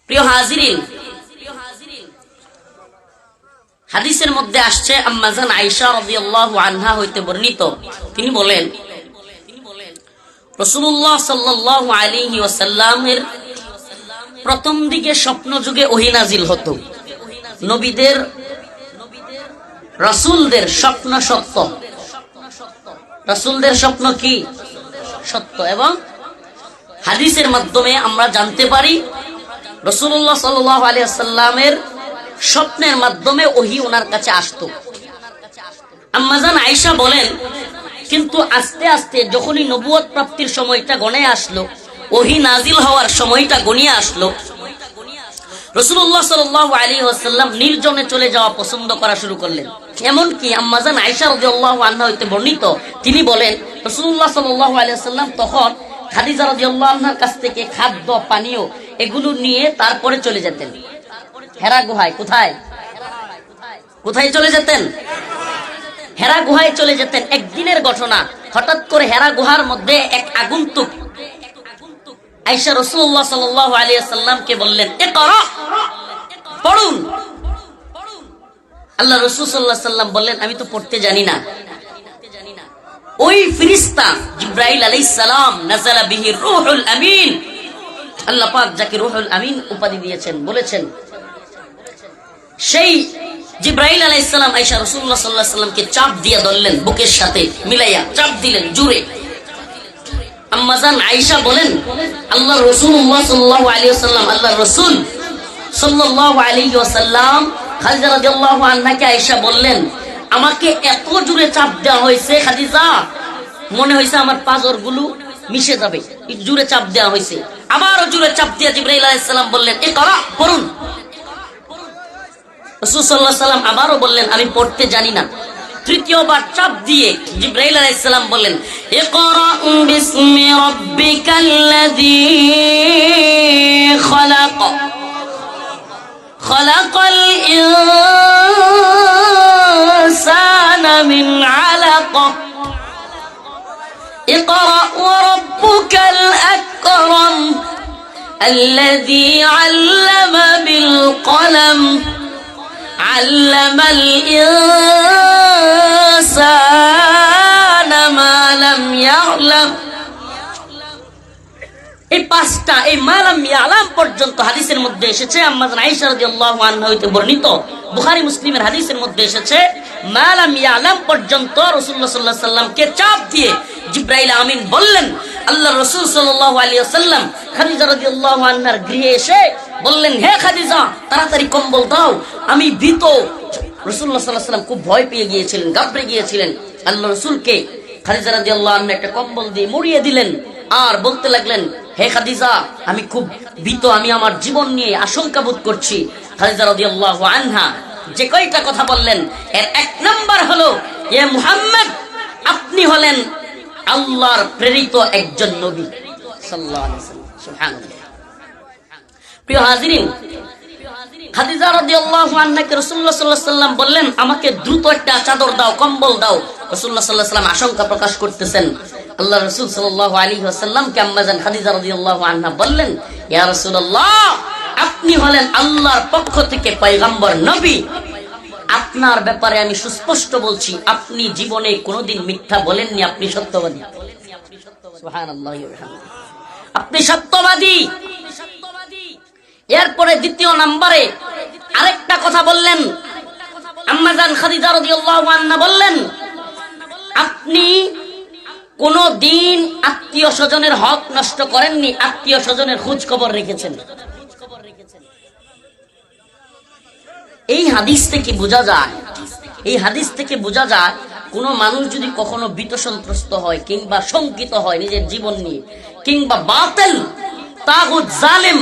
প্রিয় হাজিরিন, হাদিসের মধ্যে আসছে আম্মা জান আয়েশা রাদিয়াল্লাহু আনহা হইতে বর্ণিত, তিনি বলেন রাসূলুল্লাহ সাল্লাল্লাহু আলাইহি ওয়াসাল্লামের প্রথম দিকে স্বপ্ন যুগে ওহী নাজিল হতো। নবীদের রাসূলদের স্বপ্ন সত্য, রাসূলদের স্বপ্ন কি সত্য। এবং হাদিসের মাধ্যমে আমরা জানতে পারি রাসূলুল্লাহ সাল্লাল্লাহু আলাইহি ওয়াসাল্লামের স্বপ্নের মাধ্যমে ওহী ওনার কাছে আসতো। আম্মা জান আয়েশা বলেন, কিন্তু আস্তে আস্তে যখনই নবুয়ত প্রাপ্তির সময়টা গণিয়ে আসলো, ওহী নাজিল হওয়ার সময়টা গণিয়ে আসলো, রাসূলুল্লাহ সাল্লাল্লাহু আলাইহি ওয়াসাল্লাম নির্জনে চলে যাওয়া পছন্দ করা শুরু করলেন। এমন কি আম্মা জান আয়েশা রাদিয়াল্লাহু আনহা হইতে বর্ণিত, তিনি বলেন রাসূলুল্লাহ সাল্লাল্লাহু আলাইহি ওয়াসাল্লাম তখন খাদিজা রাদিয়াল্লাহু আনহার কাছ থেকে খাদ্য পানীয় এগুলো নিয়ে তারপরে চলে যেতেন হেরা গুহায়। কোথায় কোথায় চলে যেতেন? হেরা গুহায় চলে যেতেন। একদিনের ঘটনা, হঠাৎ করে হেরা গুহার মধ্যে এক আগন্তুক আয়েশা রাসূলুল্লাহ সাল্লাল্লাহু আলাইহি ওয়াসাল্লামকে বললেন, ইকরা, পড়ুন। আল্লাহ রাসূল সাল্লাল্লাহু আলাইহি ওয়াসাল্লাম বললেন, আমি তো পড়তে জানি না। ওই ফেরেশতা জিবরাইল আলাইহিস সালাম, নাযালা বিহি রূহুল আমিন, আল্লাহ পাক যাকে রূহুল আমিন উপাধি দিয়েছেন, বলেছেন সেই জিবরাইল আলাইহিস সালাম আয়েশা রাসূলুল্লাহ সাল্লাল্লাহু আলাইহি ওয়াসাল্লামকে চাপ দিয়ে ধরলেন, বুকের সাথে মিলাইয়া চাপ দিলেন জোরে। আম্মা জান আয়েশা বলেন, আল্লাহ রাসূলুল্লাহ সাল্লাল্লাহু আলাইহি ওয়াসাল্লাম, আল্লাহ রাসূল সাল্লাল্লাহু আলাইহি ওয়াসাল্লাম খাদিজা রাদিয়াল্লাহু আনহাকে আয়েশা বললেন, আমাকে এত জোরে চাপ দেওয়া হয়েছে খাদিজা, মনে হয়েছে আমার পাঁজরগুলো মিশে যাবে, জোরে চাপ দেওয়া হয়েছে। আবারও জোরে চাপ দিয়ে জিবরাইল আলাইহিস সালাম বললেন, ইকরা, পড়ুন। রাসূল সাল্লাল্লাহু আলাইহি ওয়াসাল্লাম আবারও বললেন, আমি পড়তে জানি না। তৃতীয়বার চাপ দিয়ে জিবরাইল আলাইহিস সালাম বললেন, ইকরা বিসমি রাব্বিকাল্লাযী খালাক, খালাকাল ইনসানা মিন আলাক, ইকরা ওয়া রাব্বুকাল আকরাম আল্লাযী আল্লামা বিল কলম আল্লামাল ইনসানা মা লাম ইয়ালাম। এই পাঁচটা, এই মা লাম ইয়ালাম পর্যন্ত হাদিসের মধ্যে এসেছে। আম্মা জান আয়েশা রাদিয়াল্লাহু আনহা হইতে বর্ণিত, বুখারী মুসলিমের হাদিসের মধ্যে এসেছে, মা লাম ইয়ালাম পর্যন্ত রাসূলুল্লাহ সাল্লাল্লাহু আলাইহি ওয়াসাল্লামকে চাপ দিয়ে জিবরাইল আমিন বললেন। আল্লাহ রাসূল সাল্লাল্লাহু আলাইহি ওয়াসাল্লাম খাদিজা রাদিয়াল্লাহু আনহার গৃহে এসে বললেন, হে খাদিজা, তাড়াতাড়ি কম্বল দাও, আমি ভীত। রাসূলুল্লাহ সাল্লাল্লাহু আলাইহি ওয়াসাল্লাম খুব ভয় পেয়ে গিয়েছিলেন, ঘাবড়ে গিয়েছিলেন। আল্লাহ রাসূলকে খাদিজা রাদিয়াল্লাহু আনহা একটা কম্বল দিয়ে মুড়িয়ে দিলেন আর বলতে লাগলেন, হে খাদিজা, আমি খুব ভীত, আমি আমার জীবন নিয়ে আশঙ্কা বোধ করছি। খাদিজা রাদিয়াল্লাহু আনহা যে কয়টা কথা বললেন, এর এক নাম্বার হলো, এ মুহাম্মদ, আপনি হলেন আল্লাহর প্রেরিত একজন নবী সাল্লাল্লাহু আলাইহি ওয়াসাল্লাম। সুবহানাল্লাহ। প্রিয় হাজিরিন, খাদিজা রাদিয়াল্লাহু আনহাকে রাসূলুল্লাহ সাল্লাল্লাহু আলাইহি ওয়াসাল্লাম বললেন, আমাকে দ্রুত একটা চাদর দাও, কম্বল দাও। রাসূলুল্লাহ সাল্লাল্লাহু আলাইহি ওয়াসাল্লাম আশঙ্কা প্রকাশ করতেছেন। আল্লাহ রাসূল সাল্লাল্লাহু আলাইহি ওয়াসাল্লামকে আম্মা জান খাদিজা রাদিয়াল্লাহু আনহা বললেন, ইয়া রাসূলুল্লাহ, আপনি হলেন আল্লাহর পক্ষ থেকে পয়গম্বর নবী, আপনার ব্যাপারে আমি সুস্পষ্ট বলছি, আপনি জীবনে কোনোদিন মিথ্যা বলেননি, আপনি সত্যবাদী। সুবহানাল্লাহ, আপনি সত্যবাদী। এরপরে দ্বিতীয় নম্বরে আরেকটা কথা বললেন, আম্মা জান খাদিজা রাদিয়াল্লাহু আনহা বললেন, আপনি কোন দিন আত্মীয় স্বজনের হক নষ্ট করেননি, আত্মীয় স্বজনের খোঁজ খবর রেখেছেন। এই হাদিস থেকে বোঝা যায়, এই হাদিস থেকে বোঝা যায়, কোন মানুষ যদি কখনো ভীত সন্ত্রস্ত হয় কিংবা শঙ্কিত হয় নিজের জীবন নিয়ে, কিংবা বাতিল তাগুত জালেম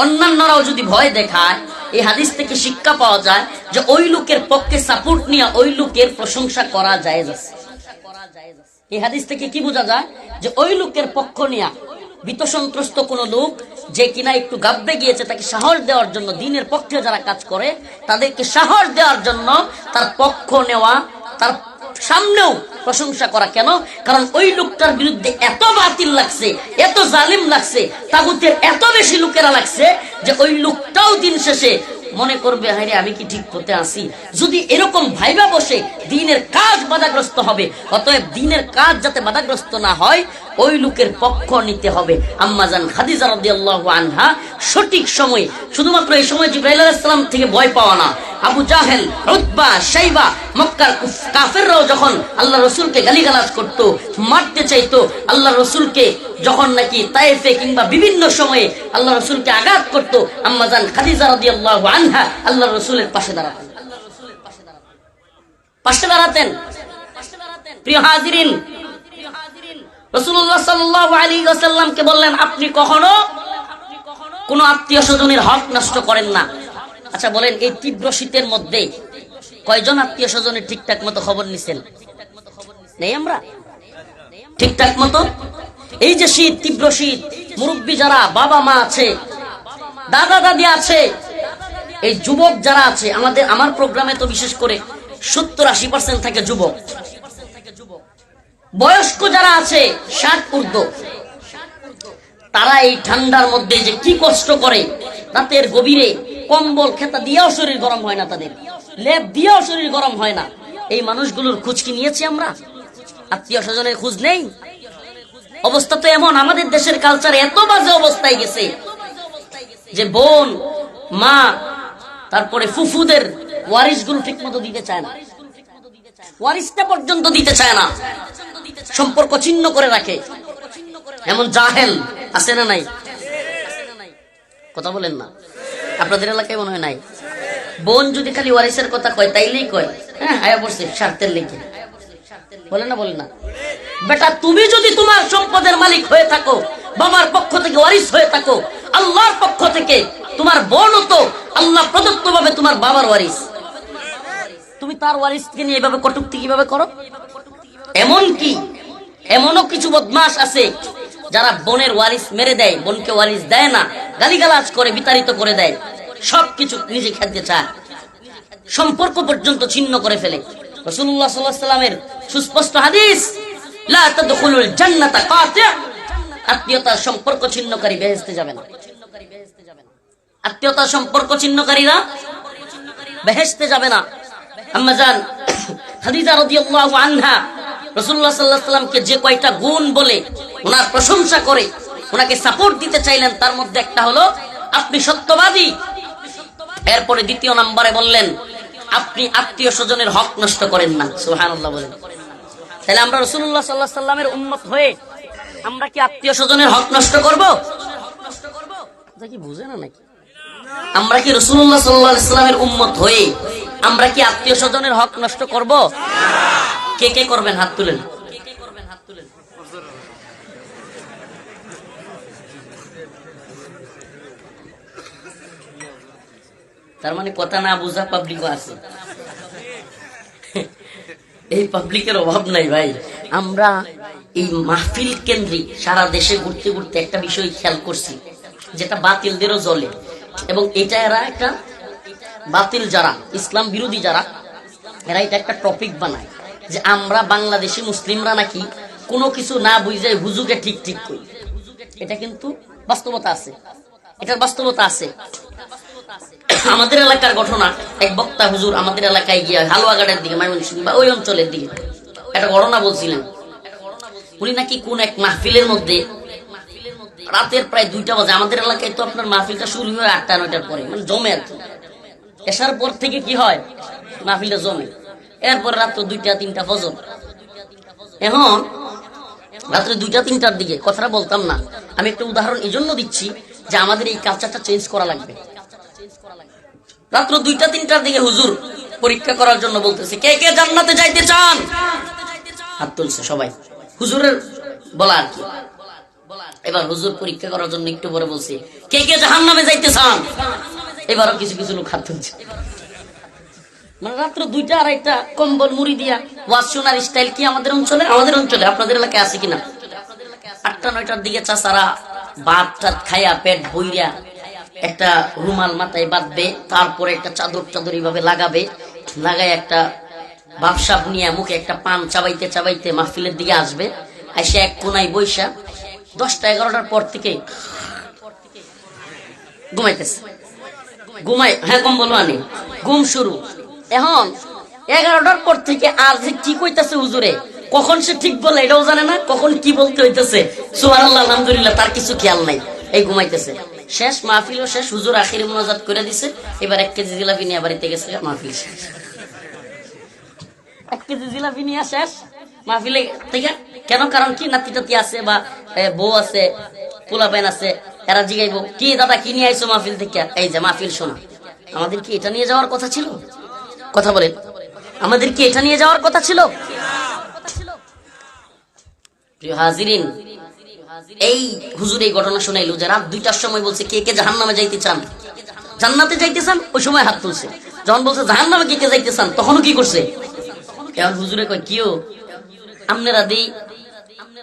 অন্যান্যরাও যদি ভয় দেখায়, এই হাদিস থেকে শিক্ষা পাওয়া যায় যে ওই লোকের পক্ষে সাপোর্ট নিয়ে ওই লোকের প্রশংসা করা জায়েজ আছে। এই হাদিস থেকে কি বোঝা যায় যে ওই লোকের পক্ষ নিয়ে ভীত সন্ত্রস্ত কোন লোক যে কিনা একটু গাবড়ে গিয়েছে, তাকে সাহস দেওয়ার জন্য, দ্বীনের পক্ষে যারা কাজ করে তাদেরকে সাহস দেওয়ার জন্য তার পক্ষ নেওয়া, তার সামনেও প্রশংসা করা কেন? কারণ ওই লোকটার বিরুদ্ধে এত বাতিল লাগছে, এত জালিম লাগছে, তাগুতের এত বেশি লোকেরা লাগছে যে ওই লোকটাও দিন শেষে মনে করবে, হায় রে আমি কি ঠিক পথে আছি? যদি এরকম ভাইবা বসে, দিনের কাজ বাধাগ্রস্ত হবে। অতএব দিনের কাজ যাতে বাধাগ্রস্ত না হয়, ওই লোকের পক্ষ নিতে হবে। আম্মাজান খাদিজা রাদিয়াল্লাহু আনহা সঠিক সময়ে, শুধুমাত্র এই সময় জিবরাইল আলাইহিস সালাম থেকে ভয় পাওয়া না, আবু জাহেল, উতবা, শাইবা, মক্কার কাফেররাও যখন আল্লাহ রসুলকে গালিগালাজ করত, মারতে চাইতো, আল্লাহ রসুলকে যখন নাকি তায়েফে কিংবা বিভিন্ন সময়ে আল্লাহ রসুলকে আঘাত করত, আম্মাজান খাদিজা রাদিয়াল্লাহু আনহা আল্লাহ রসুলের পাশে দাঁড়াতেন, পাশে দাঁড়াতেন। প্রিয় হাজিরিন, রাসূলুল্লাহ সাল্লাল্লাহু আলাইহি ওয়াসাল্লামকে বললেন, আপনি কখনো কোন আত্মীয় স্বজনের হক নষ্ট করেন না। আচ্ছা বলেন, এই তীব্র শীতের মধ্যে কয়জন আত্মীয় স্বজনের ঠিকঠাক মতো খবর নিছেন? নেই আমরা ঠিকঠাক মতো। এই যে শীত, তীব্র শীত, মুরব্বী যারা বাবা মা আছে, দাদা দাদি আছে, এই যুবক যারা আছে, আমার প্রোগ্রামে তো বিশেষ করে 70-80% থাকে যুবক। বয়স্ক যারা আছে 60 ঊর্ধ্ব, তারা এই ঠান্ডার মধ্যে যে কি কষ্ট করে, রাতের গভীরে কম্বল খেতা দিয়েও শরীর গরম হয় না, তাদের লেপ দিয়েও শরীর গরম হয় না। এই মানুষগুলোর খোঁজ কি নিয়েছি আমরা? আত্মীয় স্বজনের খোঁজ নেই। অবস্থা তো এমন, আমাদের দেশের কালচার এত বাজে অবস্থায় গেছে যে বোন, মা, তারপরে ফুফুদের ওয়ারিস গুলো ঠিক মতো দিতে চায় না, ওয়ারিসটা পর্যন্ত দিতে চায় না, সম্পর্ক ছিন্ন করে রাখে। এমন জাহেল আছে না নাই? কথা বলেন না, আপনাদের এলাকায় মনে হয় নাই? বোন যদি খালি ওয়ারিসের কথা কয়, তাইলেই কয় হ্যাঁ আয়া বসছে স্বার্থের লেগে, বলে না? বলে না? বেটা, তুমি যদি তোমার সম্পদের মালিক হয়ে থাকো, বাবার পক্ষ থেকে ওয়ারিস হয়ে থাকো, আল্লাহর পক্ষ থেকে তোমার বোন তো আল্লাহ প্রদত্ত ভাবে তোমার বাবার ওয়ারিস, তুমি তার ওয়ারিসকে নিয়ে এভাবে কটূক্তি কিভাবে করো? এমন কি এমনও কিছু বদমাশ আছে যারা বোনের ওয়ারিস মেরে দেয়, বোনকে ওয়ারিস দেয় না, গালিগালাজ করে, বিতাড়িত করে দেয়, সবকিছু নিজে খেতে চায়, সম্পর্ক পর্যন্ত ছিন্ন করে ফেলে। রাসূলুল্লাহ সাল্লাল্লাহু আলাইহি ওয়াসাল্লামের সুস্পষ্ট হাদিস, লা তাদখুলুল জান্নাতা কাতি', আত্মীয়তার সম্পর্ক ছিন্নকারী বেহেশতে যাবে না। আত্মীয়তার সম্পর্ক ছিন্নকারীরা বেহেশতে যাবে না। আম্মাজান খাদিজা রাদিয়াল্লাহু আনহা রাসূলুল্লাহ সাল্লাল্লাহু আলাইহি ওয়াসাল্লামকে যে কয়টা গুণ বলে ওনার প্রশংসা করে, ওনাকে সাপোর্ট দিতে চাইলেন, তার মধ্যে একটা হলো আপনি সত্যবাদী। এরপরে দ্বিতীয় নম্বরে বললেন, আপনি আত্মীয় স্বজনের হক নষ্ট করেন না। সুবহানাল্লাহ বলেন। তাহলে আমরা রাসূলুল্লাহ সাল্লাল্লাহু আলাইহি ওয়াসাল্লামের উম্মত হয়ে আমরা কি আত্মীয় স্বজনের হক নষ্ট করব? এটা কি বুঝে না নাকি? আমরা কি রাসূলুল্লাহ সাল্লাল্লাহু আলাইহি ওয়াসাল্লামের উম্মত হয়ে আমরা কি আত্মীয় স্বজনের হক নষ্ট করব? কে কে করবেন? হাত তুলেন। তার মানে কথা না বুঝা পাবলিকও আছে। এই পাবলিকের অভাব নাই ভাই। আমরা এই মাহফিল কেন্দ্রিক সারা দেশে ঘুরতে ঘুরতে একটা বিষয় খেয়াল করছি, যেটা বাতিলদেরও জ্বলে, এবং এটা এরা একটা বাতিল যারা ইসলাম বিরোধী যারা, এরা এটা একটা টপিক বানায় যে আমরা বাংলাদেশি মুসলিমরা নাকি কোনো কিছু না বুঝে হুজুকে ঠিক ঠিক করি। এটা কিন্তু বাস্তবতা আছে, এটার বাস্তবতা আছে। আমাদের এলাকার ঘটনা, এক বক্তা হুজুর আমাদের এলাকায় গিয়ে হালুয়াঘাটের দিকে, ময়মনসিংহ বা ওই অঞ্চলের দিকে একটা ঘটনা বলছিলেন। উনি নাকি কোন এক মাহফিলের মধ্যে রাতের প্রায় 2টা বাজে, আমাদের এলাকায় তো আপনার মাহফিলটা শুরু হয় 8টা-9টার পরে, মানে জমে আর কি। এসার পর থেকে কি হয়, মাহফিলটা জমে, এরপরে রাত্র 2টা-3টা ফজর। এখন রাত্রে 2টা-3টার দিকে, কথাটা বলতাম না, আমি একটা উদাহরণ এই জন্য দিচ্ছি যে আমাদের এই কালচারটা চেঞ্জ করা লাগবে। রাত্র 2টা-3টার দিকে হুজুর পরীক্ষা করার জন্য বলতেছে, কে কে জান্নাতে যাইতে চান? হাত তুলছে সবাই, হুজুরের বলা আর কি। এবার হুজুর পরীক্ষা করার জন্য একটু পরে বলছে, কে কে জাহান্নামে যাইতে চান? এবারও কিছু কিছু লোক হাত তুলছে। মানে রাত্র 2টা-2:30 কম্বল মুড়ি দিয়া ওয়াজ শোনার স্টাইল কি আমাদের অঞ্চলে? আমাদের অঞ্চলে, আপনাদের এলাকায় আছে কিনা? 8টা-9টার দিকে চাচারা ভাত টাত খাইয়া পেট বইরা একটা রুমাল মাথায় বাঁধবে, তারপরে একটা চাদর এইভাবে লাগাবে, লাগায় একটা ভাবসাব নিয়ে মুখে একটা পান চাবাইতে চাবাইতে মাহফিলের দিকে আসবে, আর সে এক কোনায় বৈশা 10টা-11টার পর থেকে ঘুমাইতেছে, হ্যাঁ কম্বল আনি, ঘুম শুরু। এখন 11টার পর থেকে আর যে কি কইতাছে হুজুরে, কখন সে ঠিক বলে এটাও জানে না, কখন কি বলতে হইতেছে সুবহানাল্লাহ আলহামদুলিল্লাহ তার কিছু খেয়াল নাই, এই ঘুমাইতেছে। শেষ মাহফিলও শেষ, হুজুর আখির মুনাজাত করে দিছে, এবার 1 কেজি জিলাপি নিয়ে বাড়িতে গেছে, মাহফিল শেষ। 1 কেজি জিলাপি নিয়ে শেষ মাহফিলে থেকে। কেন? কারণ কি, নাতি টাতি আছে বা বউ আছে, পোলা পাইন আছে, এরা জিগাইবো কি দাদা কি নিয়ে আইছো মাহফিল থেকে? এই যে মাহফিল শোনা। আমাদের কি এটা নিয়ে যাওয়ার কথা ছিল? কথা বলেন, আমাদের কি এটা নিয়ে যাওয়ার কথা ছিল? প্রিয় হাজিরিন, এই হুজুর এই ঘটনা শুনাইলো যে রাত 2টার সময় বলছে কে কে জাহান্নামে যাইতে চান, জান্নাতে যাইতে চান, ওই সময় হাত তুলছে। যখন বলছে জাহান্নামে কে কে যাইতে চান, তখনও কি করছে? এখন হুজুরে কয় কিও আপনারা দেই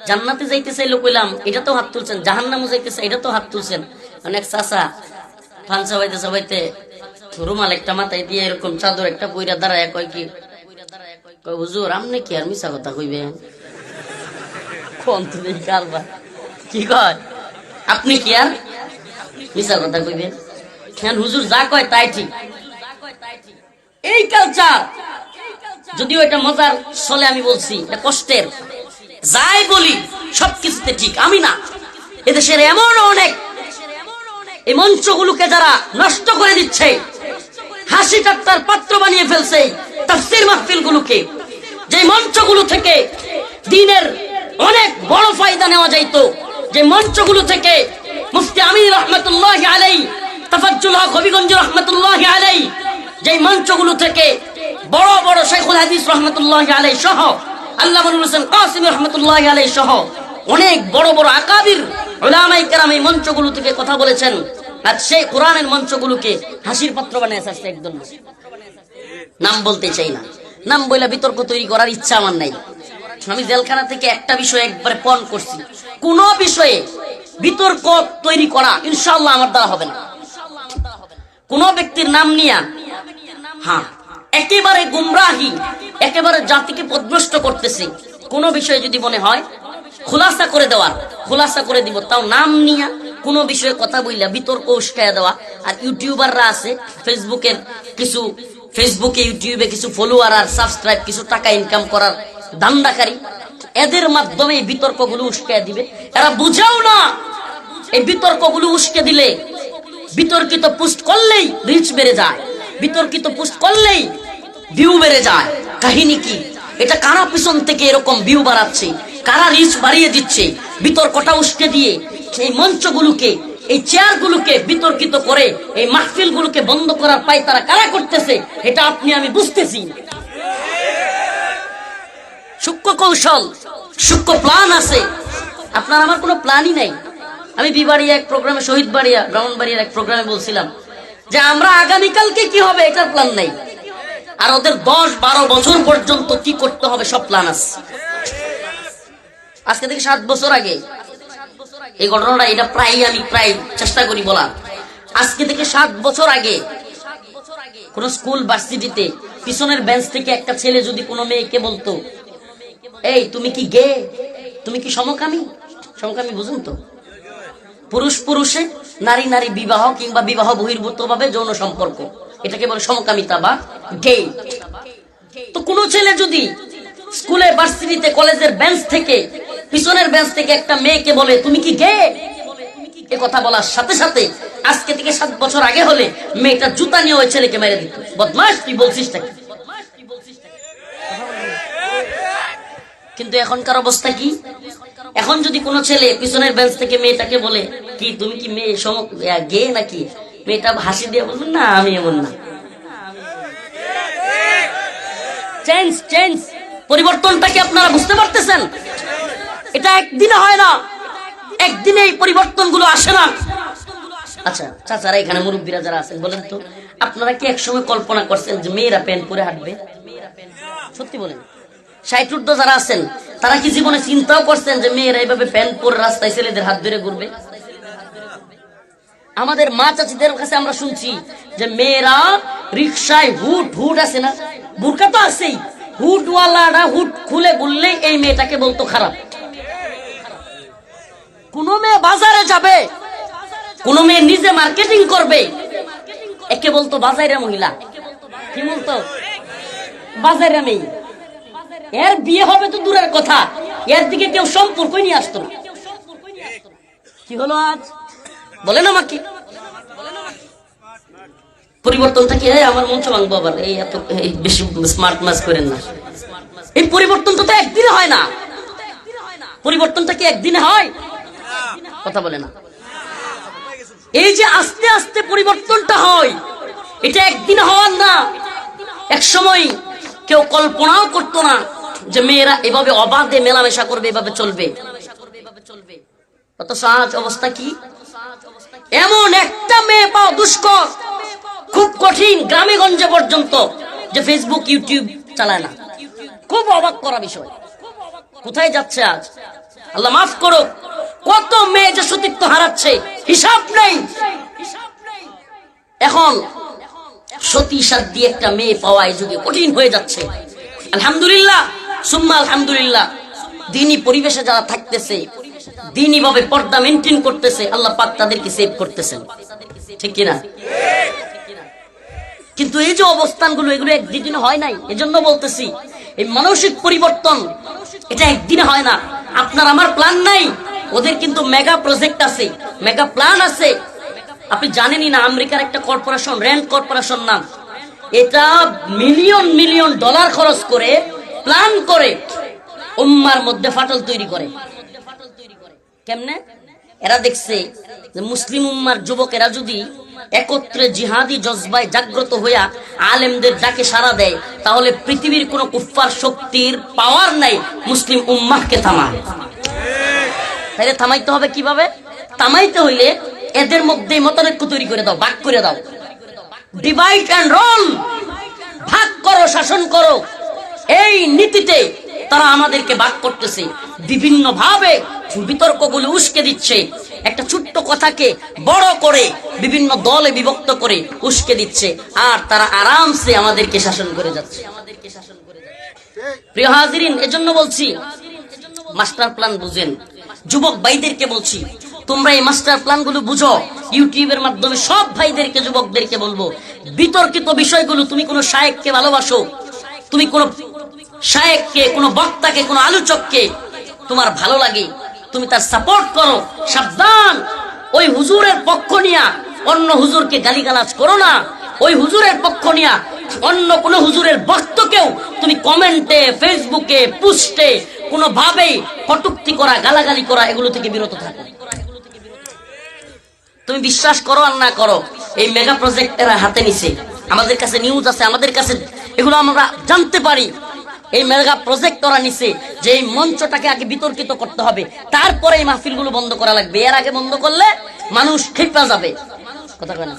জান্নাতে যাইতে চাইলো, কইলাম এটা তো হাত তুলছেন, জাহান্নামে যাইতে চাই এটা তো হাত তুলছেন। অনেক চাচা ফান চাবাইতে চাবাইতে রুমাল একটা মাথায় দিয়ে এরকম চাদর একটা পইরা দাঁড়ায় কয় কি, কয় হুজুর আপনি কি আর মিছা কথা কইবেন? কোন তুমি কারবার কি কয়, আপনি কি আর মিছা কথা কইবেন? কেন হুজুর যা কয় তাই ঠিক। এই কালচার যদিও এটা মজার চলে, আমি বলছি এটা কষ্টের। যাই বলি সবকিছুতে ঠিক আমি না। এদেশের এমন অনেক এই মঞ্চগুলোকে যারা নষ্ট করে দিচ্ছে, হাসি ঠাট্টার পাত্র বানিয়ে ফেলছে তাফসীর মাহফিলগুলোকে, যে মঞ্চগুলো থেকে দ্বীনের অনেক বড় ফায়দা নেওয়া যাইতো, যে মঞ্চগুলো থেকে মুফতি আমিন রাহমাতুল্লাহি আলাইহি, তাফাজ্জুল হক হবিগঞ্জ রাহমাতুল্লাহি আলাইহি, যে মঞ্চগুলো থেকে বড় বড় শাইখুল হাদিস রাহমাতুল্লাহি আলাইহি সহ আল্লামা নুরুল হোসেন কাসিমি রাহমাতুল্লাহি আলাইহি সহ অনেক বড় বড় আকাবির উলামায়ে কেরাম এই মঞ্চগুলো থেকে কথা বলেছেন। আর সেই কোরআনের মঞ্চগুলোকে হাসির পাত্র বানিয়ে আসছে একদম। নাম বলতে চাই না, নাম বইলা বিতর্ক তৈরি করার ইচ্ছা আমার নাই। আমি জেলখানা থেকে একটা বিষয় একবারে পণ করছি, কোন বিষয়ে বিতর্ক তৈরি করা ইনশাআল্লাহ আমার দ্বারা হবে না। কোন ব্যক্তির নাম নিয়া হ্যাঁ একেবারে গুমরাহি, একেবারে জাতিকে পথভ্রষ্ট করতেছে, কোন বিষয়ে যদি মনে হয় খুলাসা করে দেওয়ার, খুলাসা করে দিব, তাও নাম নিয়া কোন বিষয়ে কথা বললা বিতর্ক উস্কায়া দেওয়া। আর ইউটিউবাররা আছে ফেসবুকে ইউটিউবে কিছু ফলোয়ার আর সাবস্ক্রাইব, কিছু টাকা ইনকাম করার দান্দাকারী, এদের মাধ্যমে এই বিতর্কগুলো উস্কায়া দিবে। এরা বুঝাও না এই বিতর্কগুলো উস্কে দিলে, বিতর্কিত পোস্ট করলেই রিচ বেড়ে যায়, বিতর্কিত পোস্ট করলেই ভিউ বেড়ে যায়। কাহিনী কি? এটা কারা পিছন থেকে এরকম ভিউ বাড়াচ্ছে, কারা রিচ বাড়িয়ে দিচ্ছে? বিতর্কটা উস্কে দিয়ে এই মঞ্চগুলোকে, এই চেয়ারগুলোকে বিতর্কিত করে এই মাহফিলগুলোকে বন্ধ করার পায় তারা কারা করতেছে, এটা আপনি আমি বুঝতেছি। সূক্ষ্ম কৌশল, সূক্ষ্ম প্ল্যান আছে, আপনার আমার কোনো প্ল্যানই নাই। আমি বিবাড়িয়া এক প্রোগ্রামে, শহীদ বাড়িয়া ব্রাহ্মণবাড়িয়ার এক প্রোগ্রামে বলছিলাম যে আমরা আগামীকালকে কি হবে এটার প্ল্যান নাই, আর ওদের 10-12 বছর পর্যন্ত কি করতে হবে সব প্ল্যান আছে। আজকে থেকে 7 বছর আগে এই ঘটনাটা, এটা আমি প্রায় চেষ্টা করি বলার। আজকে থেকে 7 বছর আগে কোন স্কুল ভার্সিটিতে পিছনের বেঞ্চ থেকে একটা ছেলে যদি কোনো মেয়েকে বলতো, এই তুমি কি গে, তুমি কি সমকামী? সমকামী বুঝুন তো, পুরুষ পুরুষে, নারী নারী বিবাহ কিংবা বিবাহ বহির্ভূত ভাবে যৌন সম্পর্ক, এটাকে বলে সমকামিতা বা গে। তো কোন ছেলে যদি স্কুলে ভার্সিটিতে কলেজের বেঞ্চ থেকে, পিছনের বেঞ্চ থেকে একটা মেয়েকে বলে তুমি কি গে, এ কথা বলার সাথে সাথে আজকে থেকে 7 বছর আগে হলে মেয়েটা জুতা নিয়ে ওই ছেলেকে মেরে দিত, বদমাশ তুই বলছিস নাকি। কিন্তু এখনকার অবস্থা কি? এখন যদি কোনো ছেলে পিছনের বেঞ্চ থেকে মেয়েটাকে বলে কি তুমি কি মেয়ে গে নাকি, মেয়েটা হাসি দিয়ে বলবেন না আমি এমন না। চেঞ্জ পরিবর্তনটা কি আপনারা বুঝতে পারতেছেন? এটা একদিনে হয় না, একদিনে এই পরিবর্তন গুলো আসে না। আচ্ছা চাচারা, এখানে মুরব্বীরা যারা আছেন বলেন তো, আপনারা কি একসময় কল্পনা করছেন যে মেয়েরা প্যান্ট পরে হাঁটবে? সত্যি বলেন, 60 যারা আছেন তারা কি জীবনে চিন্তাও করছেন যে মেয়েরা এইভাবে প্যান্ট পরে রাস্তায় ছেলেদের হাত ধরে ঘুরবে? আমাদের মা চাচিদের কাছে আমরা শুনছি যে মেয়েরা রিক্সায় হুট আছে না, বোরকা তো আছেই, হুটওয়ালারা হুট খুলে বললে এই মেয়েটাকে বলতো খারাপ। কোন মেয়ে বাজারে যাবে, কোন মেয়ে নিজে মার্কেটিং করবে, একে বলতো বাজারের মহিলা। কি বলতো? বাজারের মেয়ে। এর বিয়ে হবে তো দূরের কথা, এর দিকে কেউ সম্পর্কই নিয়ে আসতো না। কি হলো আজ? বলেন আমাকে। পরিবর্তনটা কি? আমার মঞ্চ ভাঙবো আবার, এই এত বেশি স্মার্ট ম্যাচ করেন না। এই পরিবর্তনটা তো একদিনে হয় না। পরিবর্তনটা কি একদিনে হয়? কথা বলে না। এই যে আস্তে আস্তে পরিবর্তনটা হয়, এটা একদিনে হওয়ার না। এক সময় কেউ কল্পনাও করতো না যে মেয়েরা এভাবে অবাধে মেলামেশা করবে, এভাবে চলবে। অথচ আজ অবস্থা কি? এমন একটা মেয়ে পাওয়া দুষ্কর, খুব কঠিন। গ্রামে গঞ্জে পর্যন্ত যে ফেসবুক ইউটিউব চালায় না, খুব অবাক করা বিষয়। কোথায় যাচ্ছে আজ? আল্লাহ মাফ করো, কত মেয়ে যে সতীত্ব হারাচ্ছে হিসাব নেই। এখন সতী সাত দিয়ে একটা মেয়ে পাওয়া এই যুগে কঠিন হয়ে যাচ্ছে। আলহামদুলিল্লাহ, সুম্মা আলহামদুলিল্লাহ, দিনী পরিবেশে যারা থাকতেছে, দিনী ভাবে পর্দা মেনটেন করতেছে, আল্লাহ পাক তাদেরকে সেভ করতেছেন। ঠিক কিনা? কিন্তু এই যে অবস্থানগুলো, এগুলো একদিনে হয় নাই। এজন্য বলতেছি, এই মানসিক পরিবর্তন এটা একদিনে হয় না। আপনার আমার প্ল্যান নাই, ওদের কিন্তু মেগা প্রজেক্ট আছে, মেগা প্ল্যান আছে। আপনি জানেনই না, আমেরিকার একটা কর্পোরেশন, র্যান্ড কর্পোরেশন নাম, এটা মিলিয়ন মিলিয়ন ডলার খরচ করে প্ল্যান করে উম্মার মধ্যে ফাটল তৈরি করে। কেমনে? এরা দেখছে যে মুসলিম উম্মার যুবকেরা যদি একত্রে জিহাদি জজবায় জাগ্রত হইয়া আলেমদের ডাকে সাড়া দেয়, তাহলে পৃথিবীর কোন কুফফার শক্তির পাওয়ার নাই মুসলিম উম্মাহকে থামায়। তাইলে থামাইতে হবে কিভাবে? থামাইতে হইলে এদের মধ্যে মতানৈক্য তৈরি করে দাও, ভাগ করে দাও। ডিভাইড এন্ড রুল, ভাগ করো, শাসন করো। এই নীতিতে তারা আমাদেরকে ভাগ করতেছে, বিভিন্ন ভাবে বিতর্কগুলো উস্কে দিচ্ছে। একটা ছোট্ট কথাকে বড় করে বিভিন্ন দলে বিভক্ত করে উস্কে দিচ্ছে, আর তারা আরামসে আমাদেরকে শাসন করে যাচ্ছে। প্রিয় হাজিরিন, এজন্য বলছি মাস্টার প্ল্যান বুঝেন। যুবক ভাইদেরকে বলছি, তোমরা এই মাস্টার প্ল্যান গুলো বুঝো। ইউটিউবের মাধ্যমে সব ভাইদেরকে, যুবকদেরকে বলবো, বিতর্কিত বিষয়গুলো, তুমি কোন শায়েখকে ভালোবাসো, তুমি কোন শায়েখকে, কোন বক্তাকে, কোন আলোচককে তোমার ভালো লাগে, তুমি তার সাপোর্ট করো। সাবধান, ওই হুজুরের পক্ষ নিয়া অন্য হুজুরকে গালিগালাজ করো না। ওই হুজুরের পক্ষ নিয়া অন্য কোন হুজুরের বক্তকেও তুমি কমেন্টে, ফেসবুকে, পোস্টে কোনো ভাবেই কটূক্তি করা, গালাগালি করা, এগুলো থেকে বিরত থাকো। তুমি বিশ্বাস করো আর না করো, এই মেগা প্রজেক্ট এরা হাতে নিছে। আমাদের কাছে নিউজ আছে, আমাদের কাছে এগুলো আমরা জানতে পারি। এই মেগা প্রজেক্ট করা নিছে যে এই মঞ্চটাকে আগে বিতর্কিত করতে হবে, তারপরে এই মাহফিলগুলো বন্ধ করা লাগবে। এর আগে বন্ধ করলে মানুষ খেপা যাবে। কথা কয় না?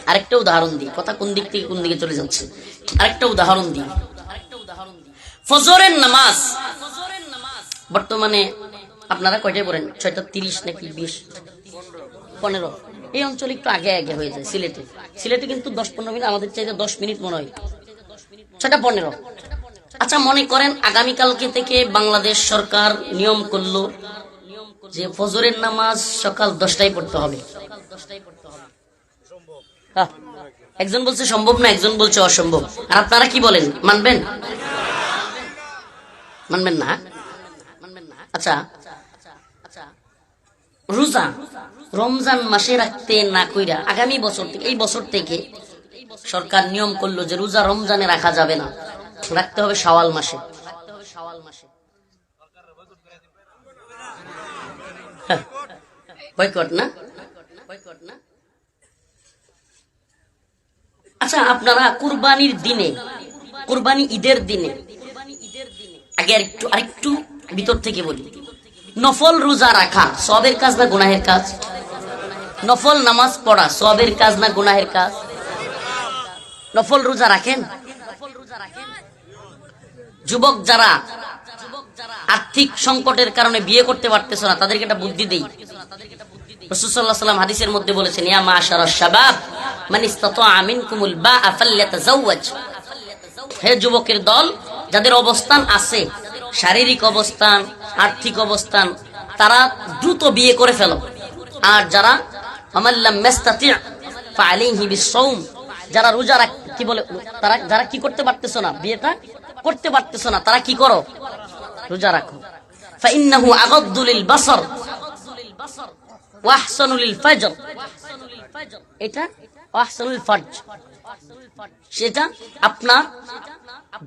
আরেকটা উদাহরণ দিই, কথা কোন দিক থেকে কোন দিকে চলে যাচ্ছে। আরেকটা উদাহরণ দিই। ফজরের নামাজ বর্তমানে আপনারা কয়টায় পড়েন? 6:30 নাকি 20, 15? এই অঞ্চলে একটু আগে আগে হয়ে যায়। সিলেটে কিন্তু 10-15 মিনিট, আমাদের চাইতে 10 মিনিট মনে হয়। 6:15। আচ্ছা, মনে করেন আগামীকালকে থেকে বাংলাদেশ সরকার নিয়ম করলো যে ফজরের নামাজ সকাল 10টায় পড়তে হবে। একজন বলছে সম্ভব না, একজন বলছে অসম্ভব। আর আপনারা কি বলেন? মানবেন? মানবেন না? আচ্ছা, রোজা রমজান মাসে রাখতে না কইরা আগামী বছর থেকে, এই বছর থেকে সরকার নিয়ম করলো যে রোজা রমজানে রাখা যাবে না, রাখতে হবে শাওয়াল মাসে। বয়কট না? আচ্ছা, আপনারা কুরবানির দিনে, কুরবানি ঈদের দিনে, আগে আরেকটু ভিতর থেকে বলি, নফল রোজা রাখা সওয়াবের কাজ না গুনাহের কাজ? নফল নামাজ পড়া সওয়াবের কাজ না গুনাহের কাজ? নফল রোজা রাখেন? যুবক যারা আর্থিক সংকটের কারণে বিয়ে করতে পারতেছ না, তাদেরকে একটা বুদ্ধি দেই। রাসূল সাল্লাল্লাহু আলাইহি ওয়াসাল্লাম হাদিসের মধ্যে বলেছেন, ইয়া মাশারাশ শাবাব মান ইসতাতাআ মিনকুমুল বাআ ফালইয়াতাযাওয়াজ। হে যুবকের দল, যাদের অবস্থান আছে, শারীরিক অবস্থান, আর্থিক অবস্থান, তারা দ্রুত বিয়ে করে ফেলো। আর যারা আমাল্লাম মাস্তাতি ফাআলাইহি বিসসাওম, যারা রোজা কি বলে, তারা যারা কি করতে পারতেছো না, বিয়েটা করতে পারতেছো না, তারা কি করো, রোজা রাখো। ফাইন্নাহু আগাদ্দু লিল বাসার ওয়া আহসানু লিল ফাজর, এটা আহসানুল ফারজ, সেটা আপনার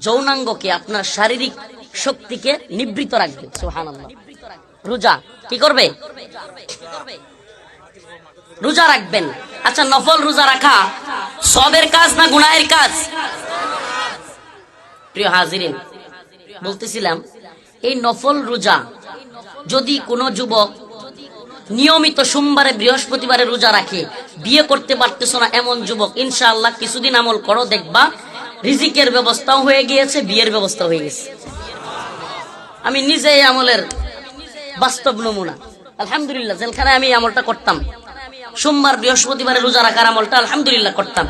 যৌনাঙ্গকে, আপনার শারীরিক শক্তিকে নিবৃত রাখবে। সুবহানাল্লাহ। রোজা কি করবে, রোজা রাখবেন। আচ্ছা, নফল রোজা রাখা সওয়াবের কাজ না গুনাহের কাজ? প্রিয় হাজিরিন, বলতেছিলাম এই নফল রোজা যদি কোনো যুবক নিয়মিত সোমবারে বৃহস্পতিবারে রোজা রাখে, বিয়ে করতে পারতেছ না এমন যুবক, ইনশাআল্লাহ কিছুদিন আমল করো, দেখবা রিজিকের ব্যবস্থাও হয়ে গিয়েছে, বিয়ের ব্যবস্থা হয়ে গেছে। আমি নিজে এই আমলের বাস্তব নমুনা। আলহামদুলিল্লাহ, যেখানে আমি আমলটা করতাম, সোমবার বৃহস্পতিবারে রোজা রাখার আমলটা আলহামদুলিল্লাহ করতাম।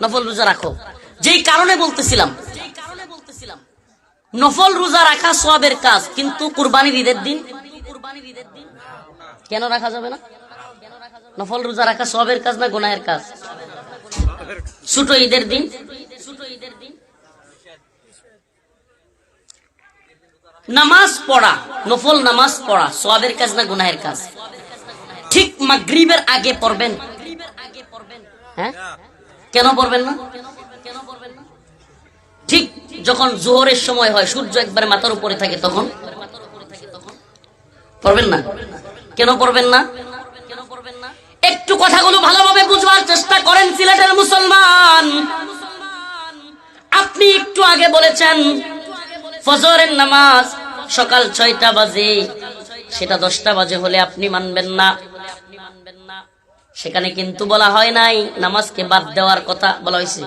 নফল রোজা রাখো, যেই কারণে বলতেছিলাম, নফল রোজা রাখা সওয়াবের কাজ, কিন্তু কুরবানির ঈদের দিন কেন রাখা যাবে না? নফল রোজা রাখা সওয়াবের কাজ না গুনাহের কাজ? ছোট ঈদের দিন, নামাজ পড়া, নফল নামাজ পড়া সওয়াবের কাজ না গুনাহের কাজ? ঠিক মাগরিবের আগে পড়বেন। হ্যাঁ, কেন পড়বেন না? ঠিক যখন জোহরের সময় হয়, সূর্য একবারে মাথার উপরে থাকে, তখন পড়বেন না? কেন পড়বেন না? একটু কথাগুলো ভালোভাবে বুঝবার চেষ্টা করেন সিলেটের মুসলমান। আপনি একটু আগে বলেছেন ফজরের নামাজ সকাল 6টা বাজে, সেটা 10টা বাজে হলে আপনি মানবেন না। সেখানে কিন্তু বলা হয় নাই নামাজকে বাদ দেওয়ার কথা বলা হয়েছে।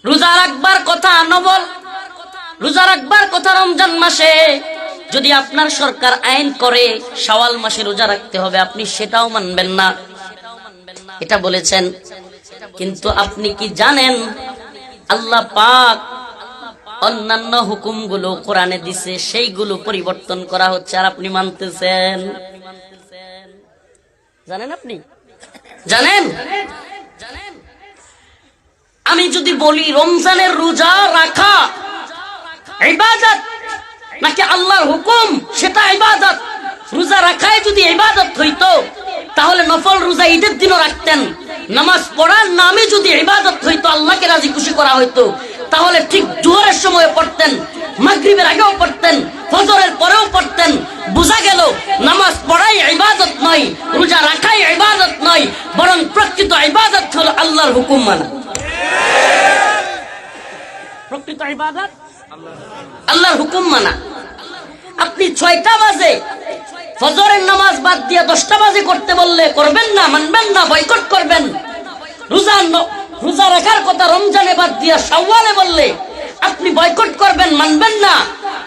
রোজা রাখবার কথা, নফল রোজা রাখবার কথা রমজান মাসে। যদি আপনার সরকার আইন করে শাওয়াল মাসে রোজা রাখতে হবে, আপনি সেটাও মানবেন না, এটা বলেছেন। কিন্তু আপনি কি জানেন আল্লাহ পাক অন্যান্য হুকুমগুলো কোরআনে দিছে, সেইগুলো পরিবর্তন করা হচ্ছে, আর আপনি মানতেছেন? জানেন? আপনি জানেন? আমি যদি বলি রমজানের রোজা রাখা ইবাদত নাকি আল্লাহর হুকুম, সেটা ইবাদত। রোজা রাখাই যদি ইবাদত হইতো, তাহলে নফল রোজা ঈদের দিনও রাখতেন। নামাজ পড়ার নামে যদি ইবাদত হইতো, আল্লাহকে রাজি খুশি করা হইতো, তাহলে ঠিক জোহরের সময় পড়তেন, মাগরিবের আগেও পড়তেন, ফজরের পরেও পড়তেন। বোঝা গেল নামাজ পড়াই ইবাদত নয়, রোজা রাখাই ইবাদত নয়, বরং প্রকৃত ইবাদত হলো আল্লাহর হুকুম মানা। প্রকৃত ইবাদত আল্লাহর হুকুম মানা। আপনি 6টা বাজে ফজরের নামাজ বাদ দিয়ে 10টা বাজে করতে বললে করবেন না, মানবেন না, বয়কট করবেন। রোজা রাখার কথা রমজানে বাদ দিয়ে শাওয়ালে বললে আপনি বয়কট করবেন, মানবেন না।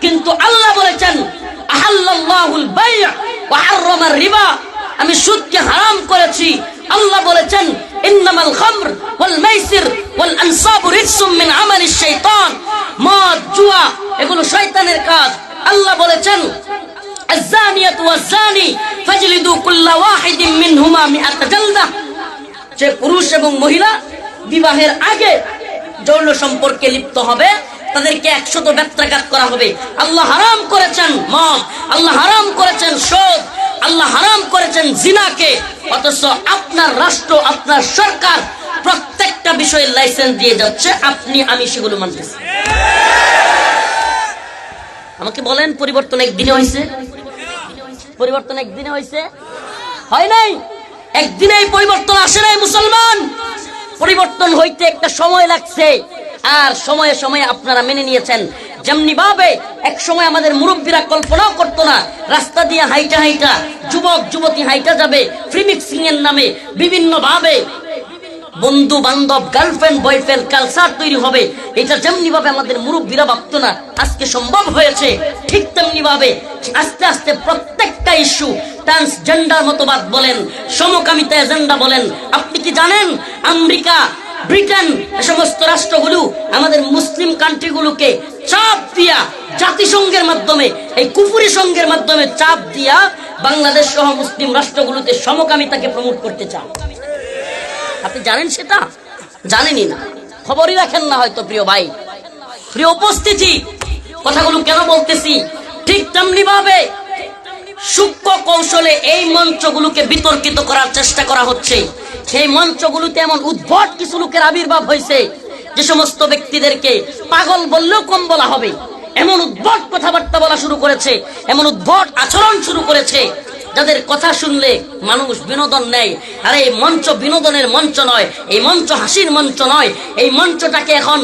কিন্তু আল্লাহ বলেছেন আহাল্লাল্লাহুল বাই' ওয়া হাররামার রিবা, আমি সুদকে হারাম করেছি। আল্লাহ বলেছেন ইন্নামাল খামর ওয়াল মাইসির ওয়াল আনসাবু রিজসুম মিন আমালিশ শাইতান, মদ জুয়া এগুলো শয়তানের কাজ। আল্লাহ বলেছেন আয-যানিয়াতু ওয়াজ-যানি ফাজলিদু কুল্লা ওয়াহিদিন মিনহুমা মিআতা জালদা, যে পুরুষ এবং মহিলা বিবাহের আগে যৌন সম্পর্কে লিপ্ত হবে তাদেরকে 100 বেত্রাঘাত করা হবে। আল্লাহ হারাম করেছেন মদ, আল্লাহ হারাম করেছেন সুদ, আল্লাহ হারাম করেছেন জিনাকে, অথচ আপনার রাষ্ট্র, আপনার সরকার প্রত্যেকটা বিষয়ে লাইসেন্স দিয়ে যাচ্ছে, আপনি আমি সেগুলো মানতেছি। আমাকে বলেন পরিবর্তন একদিনে হয়েছে? পরিবর্তন একদিনে হয়েছে? হয় নাই। একদিনেই পরিবর্তন আসে নাই মুসলমান। পরিবর্তন হইতে একটা সময় লাগছে, আর সময়ে সময়ে আপনারা মেনে নিয়েছেন। যেমনি ভাবে এক সময় আমাদের মুরব্বীরা কল্পনাও করতো না রাস্তা দিয়ে হাইটা হাইটা যুবক যুবতী হাইটা যাবে ফ্রি মিক্সিং এর নামে, বিভিন্ন ভাবে বন্ধু বান্ধব, গার্লফ্রেন্ড বয়ফ্রেন্ড কালচার তৈরি হবে। এটা যেমনি ভাবে আমাদের মুরব্বীরা ভাবতো না আজকে সম্ভব হয়েছে, ঠিক তেমনি ভাবে আস্তে আস্তে প্রত্যেকটা ইস্যু, ট্রান্সজেন্ডার মতবাদ বলেন, সমকামিতা এজেন্ডা বলেন। আপনি কি জানেন আমেরিকা ব্রিটেন এ সমস্ত রাষ্ট্রগুলো আমাদের মুসলিম কান্ট্রিগুলোকে চাপ দিয়া জাতিসংঘের মাধ্যমে, এই কুফরি সংঘের মাধ্যমে চাপ দিয়া বাংলাদেশ সহ মুসলিম রাষ্ট্রগুলোতে সমকামিতাকে প্রমোট করতে চান। আপনি জানেন সেটা? জানেনই না, খবরই রাখেন না হয়তো। প্রিয় ভাই, প্রিয় উপস্থিতি, কথাগুলো কেন বলতেছি, ঠিক তেমনি ভাবে সূক্ষ্ম কৌশলে এই মঞ্চগুলোকে বিতর্কিত করার চেষ্টা করা হচ্ছে। সেই মঞ্চগুলোতে এমন উদ্ভট কিছু লোকের আবির্ভাব হয়েছে যে সমস্ত ব্যক্তিদেরকে পাগল বললেও কম বলা হবে, এমন উদ্ভট কথাবার্তা বলা শুরু করেছে, এমন উদ্ভট আচরণ শুরু করেছে যাদের কথা শুনলে মানুষ বিনোদন নেয়। আর এই মঞ্চ বিনোদনের মঞ্চ নয়, এই মঞ্চ হাসির মঞ্চ নয়। এই মঞ্চটাকে এখন